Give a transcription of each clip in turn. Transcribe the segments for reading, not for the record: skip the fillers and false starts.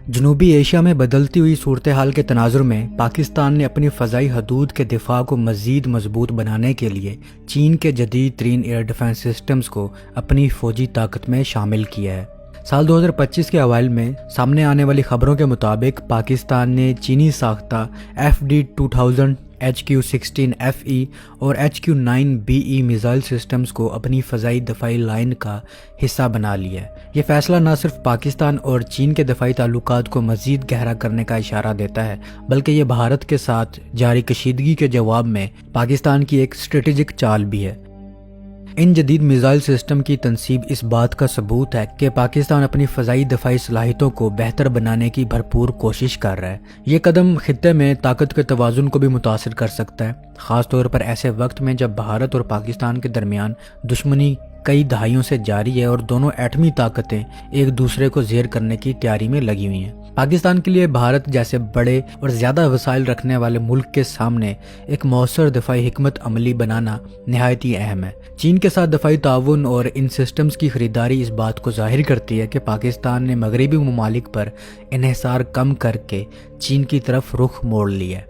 جنوبی ایشیا میں بدلتی ہوئی صورتحال کے تناظر میں پاکستان نے اپنی فضائی حدود کے دفاع کو مزید مضبوط بنانے کے لیے چین کے جدید ترین ایئر ڈیفنس سسٹمز کو اپنی فوجی طاقت میں شامل کیا ہے۔ سال 2025 کے اوائل میں سامنے آنے والی خبروں کے مطابق پاکستان نے چینی ساختہ FD-2000 HQ-16FE اور HQ-9BE میزائل سسٹمز کو اپنی فضائی دفاعی لائن کا حصہ بنا لیا ہے۔ یہ فیصلہ نہ صرف پاکستان اور چین کے دفاعی تعلقات کو مزید گہرا کرنے کا اشارہ دیتا ہے، بلکہ یہ بھارت کے ساتھ جاری کشیدگی کے جواب میں پاکستان کی ایک اسٹریٹجک چال بھی ہے۔ ان جدید میزائل سسٹم کی تنصیب اس بات کا ثبوت ہے کہ پاکستان اپنی فضائی دفاعی صلاحیتوں کو بہتر بنانے کی بھرپور کوشش کر رہا ہے۔ یہ قدم خطے میں طاقت کے توازن کو بھی متاثر کر سکتا ہے، خاص طور پر ایسے وقت میں جب بھارت اور پاکستان کے درمیان دشمنی کئی دہائیوں سے جاری ہے اور دونوں ایٹمی طاقتیں ایک دوسرے کو زیر کرنے کی تیاری میں لگی ہوئی ہیں۔ پاکستان کے لیے بھارت جیسے بڑے اور زیادہ وسائل رکھنے والے ملک کے سامنے ایک مؤثر دفاعی حکمت عملی بنانا نہایت ہی اہم ہے۔ چین کے ساتھ دفاعی تعاون اور ان سسٹمز کی خریداری اس بات کو ظاہر کرتی ہے کہ پاکستان نے مغربی ممالک پر انحصار کم کر کے چین کی طرف رخ موڑ لیا ہے۔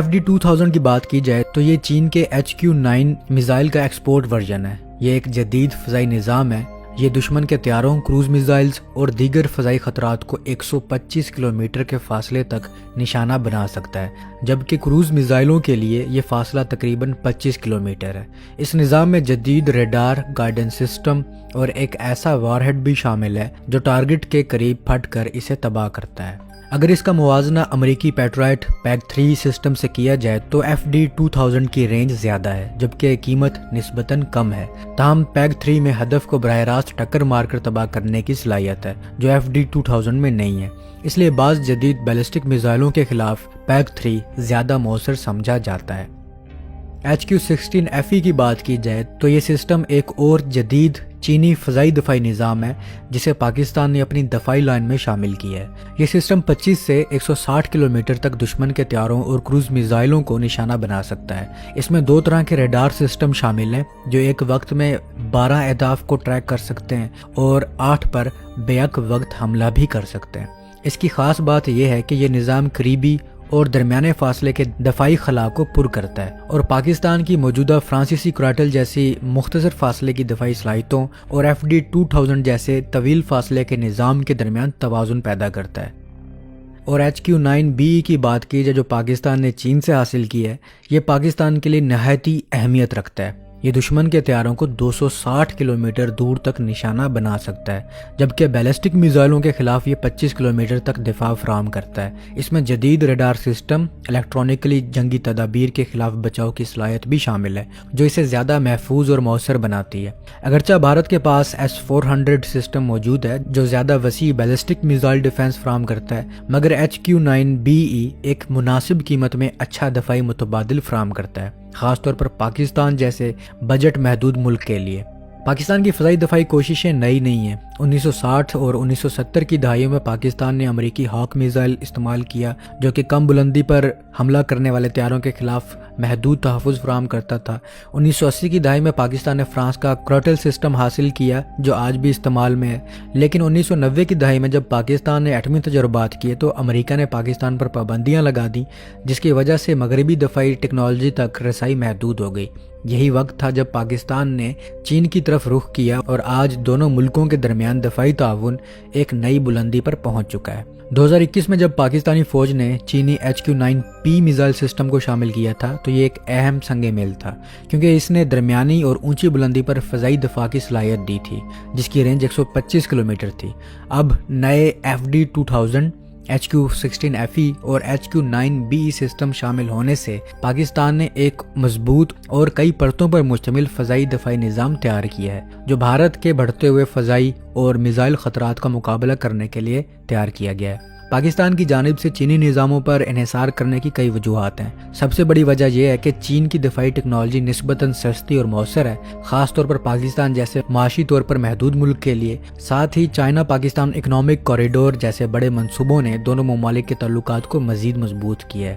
FD-2000 کی بات کی جائے تو یہ چین کے HQ-9 میزائل کا ایکسپورٹ ورژن ہے۔ یہ ایک جدید فضائی نظام ہے۔ یہ دشمن کے طیاروں، کروز میزائلز اور دیگر فضائی خطرات کو 125 کلومیٹر کے فاصلے تک نشانہ بنا سکتا ہے، جبکہ کروز میزائلوں کے لیے یہ فاصلہ تقریباً 25 کلومیٹر ہے۔ اس نظام میں جدید ریڈار، گائیڈنس سسٹم اور ایک ایسا وار ہیڈ بھی شامل ہے جو ٹارگٹ کے قریب پھٹ کر اسے تباہ کرتا ہے۔ اگر اس کا موازنہ امریکی پیٹرائٹ PAC-3 سسٹم سے کیا جائے تو FD-2000 کی رینج زیادہ ہے، جبکہ قیمت نسبتاً کم ہے۔ تاہم PAC-3 میں ہدف کو براہ راست ٹکر مار کر تباہ کرنے کی صلاحیت ہے، جو FD-2000 میں نہیں ہے۔ اس لیے بعض جدید بیلسٹک میزائلوں کے خلاف PAC-3 زیادہ مؤثر سمجھا جاتا ہے۔ HQ-16FE کی بات کی جائے تو یہ سسٹم ایک اور جدید چینی فضائی دفاعی نظام ہے جسے پاکستان نے اپنی دفاعی لائن میں شامل کیا ہے۔ یہ سسٹم 25 سے 160 کلومیٹر تک دشمن کے طیاروں اور کروز میزائلوں کو نشانہ بنا سکتا ہے۔ اس میں 2 طرح کے ریڈار سسٹم شامل ہیں جو ایک وقت میں 12 اہداف کو ٹریک کر سکتے ہیں اور 8 پر بیک وقت حملہ بھی کر سکتے ہیں۔ اس کی خاص بات یہ ہے کہ یہ نظام قریبی اور درمیانے فاصلے کے دفاعی خلا کو پر کرتا ہے اور پاکستان کی موجودہ فرانسیسی کرائٹل جیسی مختصر فاصلے کی دفاعی صلاحیتوں اور FD-2000 جیسے طویل فاصلے کے نظام کے درمیان توازن پیدا کرتا ہے۔ اور HQ-9BE کی بات کی جائے جو پاکستان نے چین سے حاصل کی ہے، یہ پاکستان کے لیے نہایت ہی اہمیت رکھتا ہے۔ یہ دشمن کے طیاروں کو 260 کلومیٹر دور تک نشانہ بنا سکتا ہے، جبکہ بیلسٹک میزائلوں کے خلاف یہ 25 کلومیٹر تک دفاع فراہم کرتا ہے۔ اس میں جدید ریڈار سسٹم، الیکٹرانکلی جنگی تدابیر کے خلاف بچاؤ کی صلاحیت بھی شامل ہے، جو اسے زیادہ محفوظ اور مؤثر بناتی ہے۔ اگرچہ بھارت کے پاس S-400 سسٹم موجود ہے جو زیادہ وسیع بیلسٹک میزائل ڈیفنس فراہم کرتا ہے، مگر HQ-9BE ایک مناسب قیمت میں اچھا دفاعی متبادل فراہم کرتا ہے، خاص طور پر پاکستان جیسے بجٹ محدود ملک کے لیے۔ پاکستان کی فضائی دفاعی کوششیں نئی نہیں ہیں۔ 1960 اور 1970 کی دہائیوں میں پاکستان نے امریکی ہاک میزائل استعمال کیا جو کہ کم بلندی پر حملہ کرنے والے طیاروں کے خلاف محدود تحفظ فراہم کرتا تھا۔ 1980 کی دہائی میں پاکستان نے فرانس کا کروٹل سسٹم حاصل کیا جو آج بھی استعمال میں ہے، لیکن 1990 کی دہائی میں جب پاکستان نے ایٹمی تجربات کیے تو امریکہ نے پاکستان پر پابندیاں لگا دیں، جس کی وجہ سے مغربی دفاعی ٹیکنالوجی تک رسائی محدود ہو گئی۔ یہی وقت تھا جب پاکستان نے چین کی طرف رخ کیا اور آج دونوں ملکوں کے درمیان دفاعی تعاون ایک نئی بلندی پر پہنچ چکا ہے۔ 2021 میں جب پاکستانی فوج نے چینی HQ-9P میزائل سسٹم کو شامل کیا تھا تو یہ ایک اہم سنگ میل تھا، کیونکہ اس نے درمیانی اور اونچی بلندی پر فضائی دفاع کی صلاحیت دی تھی جس کی رینج 125 کلومیٹر تھی۔ اب نئے FD-2000 HQ-16FE اور HQ-9BE سسٹم شامل ہونے سے پاکستان نے ایک مضبوط اور کئی پرتوں پر مشتمل فضائی دفاعی نظام تیار کیا ہے جو بھارت کے بڑھتے ہوئے فضائی اور میزائل خطرات کا مقابلہ کرنے کے لیے تیار کیا گیا ہے۔ پاکستان کی جانب سے چینی نظاموں پر انحصار کرنے کی کئی وجوہات ہیں۔ سب سے بڑی وجہ یہ ہے کہ چین کی دفاعی ٹیکنالوجی نسبتاً سستی اور مؤثر ہے، خاص طور پر پاکستان جیسے معاشی طور پر محدود ملک کے لیے۔ ساتھ ہی چائنا پاکستان اکنامک کوریڈور جیسے بڑے منصوبوں نے دونوں ممالک کے تعلقات کو مزید مضبوط کیا ہے۔